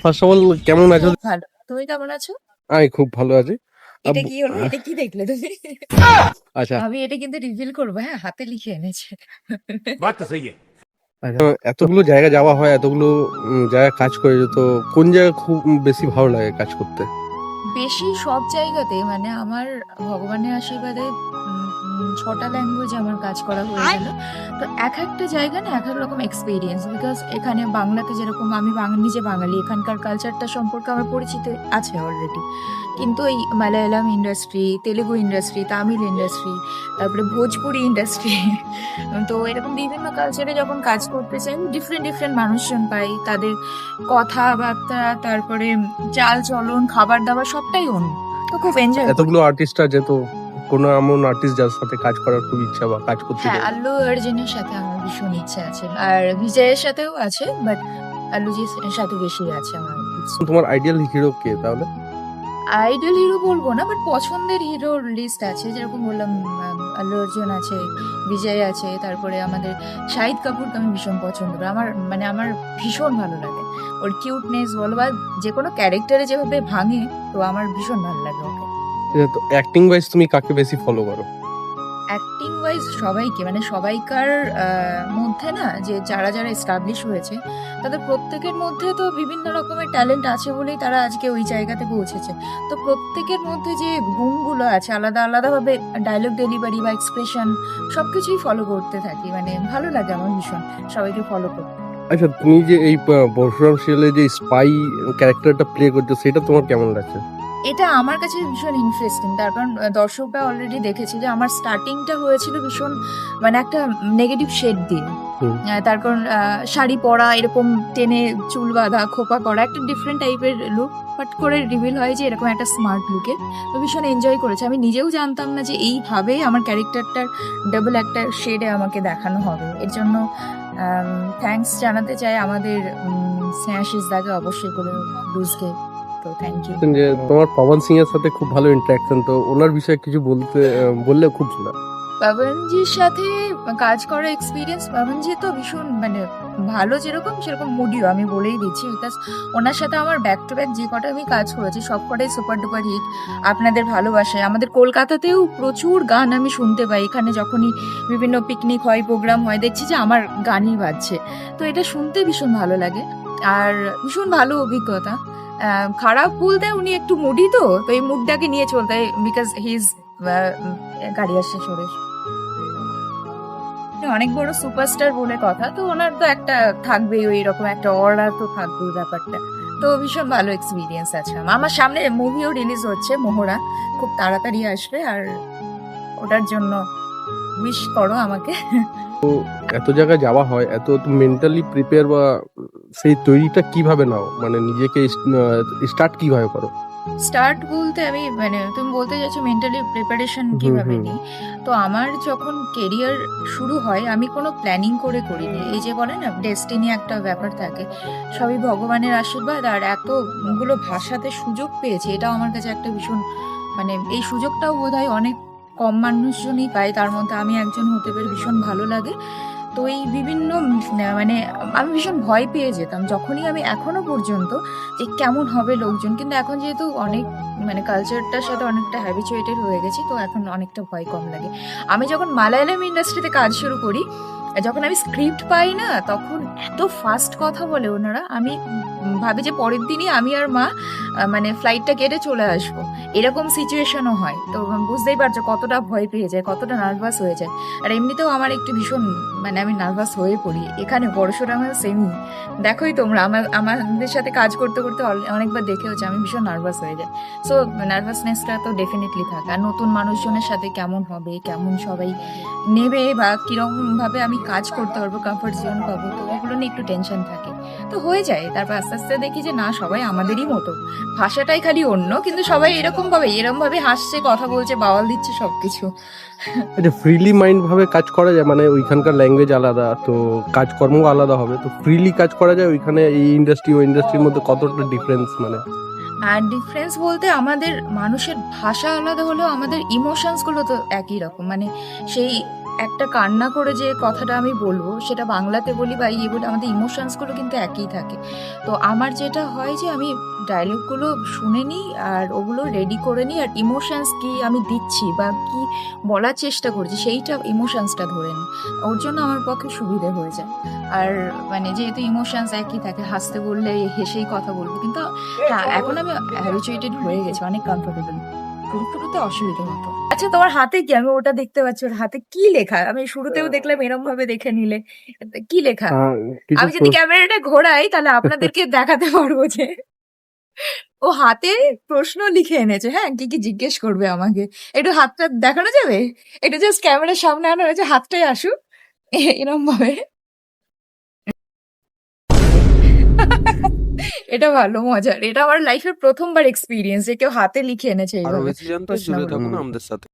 First of all কেমন আছো? খুব ভালো। তুমি কেমন আছো? আমি খুব ভালো আছি। এটা কি হলো? এটা কি দেখলে তুমি? আচ্ছা, আমি এটা কিন্তু রিভিল করবো, হ্যাঁ, হাতে লিখে এনেছে। আচ্ছা, এতগুলো জায়গা যাওয়া হয়, এতগুলো জায়গায় কাজ করে, তো কোন জায়গা খুব বেশি ভালো লাগে কাজ করতে? বেশি সব জায়গাতে মানে আমার ভগবানের আশীর্বাদে ৬টা ল্যাঙ্গুয়েজে আমার কাজ করা হয়ে গেল। তো এক একটা জায়গা না এক এক রকম এক্সপেরিয়েন্স। বিকজ এখানে বাংলাতে যেরকম আমি নিজে বাঙালি, এখানকার কালচারটা সম্পর্কে আমার পরিচিত আছে অলরেডি। কিন্তু এই Malayalam industry, Telugu industry, Tamil industry, তারপরে ভোজপুরি ইন্ডাস্ট্রি, তো এরকম বিভিন্ন কালচারে যখন কাজ করতে চাই ডিফারেন্ট ডিফারেন্ট মানুষজন পাই, তাদের কথাবার্তা, তারপরে চাল চলন, খাবার দাবার সবটাই অন্য। তো খুব এনজয় করি। এতগুলো আর্টিস্ট আছে, তো কোনো এমন আর্টিস্ট যার সাথে কাজ করার খুব ইচ্ছা বা কাজ করতে হ্যাঁ, চাই? আল্লু অর্জুনের সাথে আমার ভীষণ ইচ্ছে আছে, আর বিজয়ের সাথেও আছে, বাট আল্লুজির সাথে বেশি আছে আমার ইচ্ছে। তোমার আইডিয়াল হিরো কে তাহলে? আইডল হিরো বলবো না, বাট পছন্দের হিরোর লিস্ট আছে, যেরকম বললাম আল্লু অর্জুন আছে, বিজয় আছে, তারপরে আমাদের শাহিদ কাপুরকে আমি ভীষণ পছন্দ করি। আমার ভীষণ ভালো লাগে ওর কিউটনেস বলো বা যে কোনো ক্যারেক্টারে যেভাবে ভাঙে, তো আমার ভীষণ ভালো লাগে ওকে। তো অ্যাক্টিং ওয়াইজ তুমি কাকে বেশি ফলো করো? অ্যাক্টিং ওয়াইজ সবাইকে, মানে সবাইকার মধ্যে না, যে যারা যারা এস্টাবলিশ হয়েছে তাদের প্রত্যেকের মধ্যে তো বিভিন্ন রকমের ট্যালেন্ট আছে বলেই তারা আজকে ওই জায়গাতে পৌঁছেছে। তো প্রত্যেকের মধ্যে যে গুণগুলো আছে আলাদা আলাদাভাবে ডায়লগ ডেলিভারি বা এক্সপ্রেশন সবকিছুই ফলো করতে থাকি, মানে ভালো লাগে আমার ভীষণ সবাইকে ফলো করতে। আচ্ছা, তুমি যে এই পরশুরাম সিরিয়ালে যে স্পাই ক্যারেক্টারটা প্লে করছো, সেটা তোমার কেমন লাগছে? এটা আমার কাছে ভীষণ ইন্টারেস্টিং, তার কারণ দর্শকরা অলরেডি দেখেছে যে আমার স্টার্টিংটা হয়েছিল ভীষণ মানে একটা নেগেটিভ শেড দিয়ে। হুম। তার কারণ শাড়ি পরা, এরকম টেনে চুল বাঁধা, খোপা করা, একটা ডিফারেন্ট টাইপের লুক, বাট করে রিভিল হয় যে এরকম একটা স্মার্ট লুকে। তো ভীষণ এনজয় করেছে। আমি নিজেও জানতাম না যে এইভাবেই আমার ক্যারেক্টারটার ডাবল একটা শেডে আমাকে দেখানো হবে। এর জন্য থ্যাঙ্কস জানাতে চাই আমাদের স্নেহাশিস দাকে, অবশ্যই করে লুজকে। তো থ্যাংক ইউ। যে তোমার পবন সিং এর সাথে খুব ভালো ইন্টারাকশন, তো ওনার বিষয়ে কিছু বললে খুব ভালো। পাবনজির সাথে কাজ করার এক্সপিরিয়েন্স, পাবনজি তো ভীষণ মানে ভালো, যেরকম সেরকম মুডিও, আমি বলেই দিচ্ছি, বিকজ ওনার সাথে আমার ব্যাক টু ব্যাক যে কটা আমি কাজ করেছি সব কটাই সুপার ডুপার হিট। আপনাদের ভালোবাসায় আমাদের কলকাতাতেও প্রচুর গান আমি শুনতে পাই, এখানে যখনই বিভিন্ন পিকনিক হয়, প্রোগ্রাম হয়, দেখছি যে আমার গানই বাজছে। তো এটা শুনতে ভীষণ ভালো লাগে, আর ভীষণ ভালো অভিজ্ঞতা। খারাপ বলতে উনি একটু মুডি, তো এই মুডটাকে নিয়ে চলতে হয়, বিকজ হি ইজ গাড়ি আসছে সরে, অনেক বড় সুপারস্টার বলে কথা, তো ওনার তো একটা থাকবেই, ওই রকম একটা অর্ডার তো থাকবেই ব্যাপারটা। তো ভীষণ ভালো এক্সপিরিয়েন্স আছে আমার সামনে মুভিও রিলিজ হচ্ছে মোহরা, খুব তাড়াতাড়ি আসবে, আর ওটার জন্য উইশ করো আমাকে। এত জায়গায় যাওয়া হয়, এত মেন্টালি প্রিপেয়ার বা সেই তৈরিটা কিভাবে নাও, মানে নিজেকে স্টার্ট কিভাবে করো? স্টার্ট বলতে আমি মানে তুমি বলতে চাইছো মেন্টালি প্রিপারেশন কিভাবে নিই? তো আমার যখন কেরিয়ার শুরু হয় আমি কোনো প্ল্যানিং করে করিনি। এই যে বলে না ডেস্টিনি একটা ব্যাপার থাকে, সবই ভগবানের আশীর্বাদ, আর এতগুলো ভাষাতে সুযোগ পেয়েছি, এটাও আমার কাছে একটা ভীষণ মানে এই সুযোগটাও বোধহয় অনেক কম মানুষজনই পায়, তার মধ্যে আমি একজন হতে পেরে ভীষণ ভালো লাগে। তো এই বিভিন্ন মানে আমি ভীষণ ভয় পেয়ে যেতাম যখনই আমি এখনো পর্যন্ত, যে কেমন হবে লোকজন, কিন্তু এখন যেহেতু অনেক মানে কালচারটার সাথে অনেকটা হ্যাবিচুয়েটেড হয়ে গেছি, তো এখন অনেকটা ভয় কম লাগে। আমি যখন মালায়ালাম ইন্ডাস্ট্রিতে কাজ শুরু করি, যখন আমি স্ক্রিপ্ট পাই না, তখন এত ফাস্ট কথা বলে ওনারা, আমি ভাবি যে পরের দিনই আমি আর মা মানে ফ্লাইটটা কেটে চলে আসবো, এরকম সিচুয়েশনও হয়। তো বুঝতেই পারছো কতটা ভয় পেয়ে যায়, কতটা নার্ভাস হয়ে যায়। আর এমনিতেও আমার একটু ভীষণ মানে আমি নার্ভাস হয়ে পড়ি, এখানে বড়সড় আমার সেমই, দেখোই তোমরা আমাদের সাথে কাজ করতে করতে অনেকবার দেখেওছে আমি ভীষণ নার্ভাস হয়ে যাই। সো নার্ভাসনেসটা তো ডেফিনেটলি থাকে, আর নতুন মানুষজনের সাথে কেমন হবে, কেমন সবাই নেবে, বা কিরকম ভাবে আমি কাজ করতে পারবো, কমফর্ট জোন পাবো, তো ওগুলো নিয়ে একটু টেনশন থাকে। তো হয়ে যায়, তারপর আস্তে আস্তে দেখি যে না, সবাই আমাদেরই মতো, ভাষাটাই খালি অন্য, কিন্তু সবাই এরকম ভাবে হাসছে, কথা বলছে, বাওয়াল দিচ্ছে সবকিছু। আচ্ছা, ফ্রিলি মাইন্ড ভাবে কাজ করা যায়, মানে ওইখানকার ল্যাঙ্গুয়েজ আলাদা, তো কাজকর্ম আলাদা হবে, তো ফ্রিলি কাজ করা যায় ওইখানে? এই ইন্ডাস্ট্রি ওই ইন্ডাস্ট্রির মধ্যে কতটা ডিফারেন্স মানে? আর ডিফারেন্স বলতে আমাদের মানুষের ভাষা আলাদা হলেও আমাদের ইমোশনস গুলো তো একই রকম, মানে সেই একটা কান্না করে যে কথাটা আমি বলবো সেটা বাংলাতে বলি বা ইয়ে বলি, আমাদের ইমোশনস গুলো কিন্তু একই থাকে। তো আমার যেটা হয় যে আমি ডায়লগ গুলো শুনে নিই আর ওগুলো রেডি করে নিই, আর ইমোশনস কি আমি দিচ্ছি বা কি বলার চেষ্টা করছি সেইটা ইমোশনসটা ধরে নিই। ওর জন্য আমার পক্ষে সুবিধে হয়ে যায়। আর মানে যেহেতু ইমোশনস একই থাকে, হাসতে বললে হেসেই কথা বলবো, কিন্তু হ্যাঁ এখন আমি হ্যাবিচুয়েটেড হয়ে গেছি, অনেক কমফোর্টেবল। শুরুতে অসুবিধা হতো। আচ্ছা, তোমার হাতে কি? আমি ওটা দেখতে পাচ্ছি, ওর হাতে কি লেখা? আমি শুরুতেও দেখলাম এরম ভাবে দেখে নিলে, কি লেখা? কিছু আমি যদি ক্যামেরাটা ঘোরাই তাহলে আপনাদেরকে দেখাতে পারবো যে ও হাতে প্রশ্ন লিখে এনেছে। হ্যাঁ, কি কি জিজ্ঞেস করবে আমাকে, একটু হাতটা দেখানো যাবে? একটু জাস্ট ক্যামেরার সামনে আনা হয়েছে, হাতটাই আসুক এরম ভাবে। এটা ভালো, মজার। এটা আমার লাইফের প্রথমবার এক্সপিরিয়েন্স যে কেউ হাতে লিখে এনেছে আরো এইভাবে বেশি জানতে জুড়ে প্রশ্নগুলো। থাকুন আমাদের সাথে।